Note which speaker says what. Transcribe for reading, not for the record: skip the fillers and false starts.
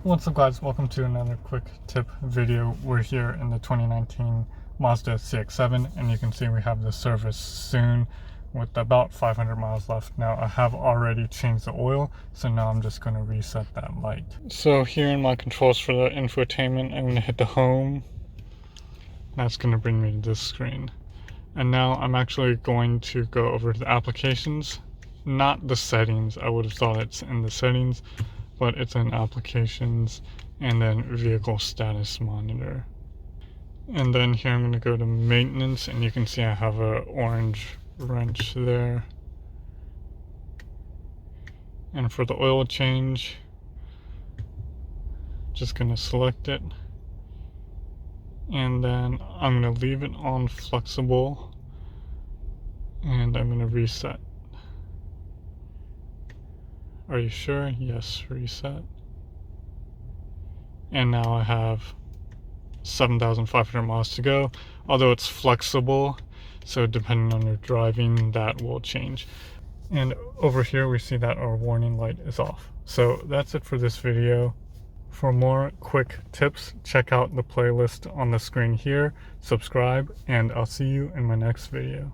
Speaker 1: What's up guys, welcome to another quick tip video. We're here in the 2019 Mazda CX-7 and you can see we have the service soon with about 500 miles left. Now I have already changed the oil, so now I'm just going to reset that light. So here in my controls for the infotainment, I'm going to hit the home. That's going to bring me to this screen. And now I'm actually going to go over to the applications, not the settings. I would have thought it's in the settings, but it's in applications and then vehicle status monitor. And then here I'm going to go to maintenance and you can see I have an orange wrench there. And for the oil change, just going to select it. And then I'm going to leave it on flexible and I'm going to reset. Are you sure? Yes, reset. And now I have 7,500 miles to go. Although it's flexible, so depending on your driving, that will change. And over here we see that our warning light is off. So that's it for this video. For more quick tips, check out the playlist on the screen here, subscribe, and I'll see you in my next video.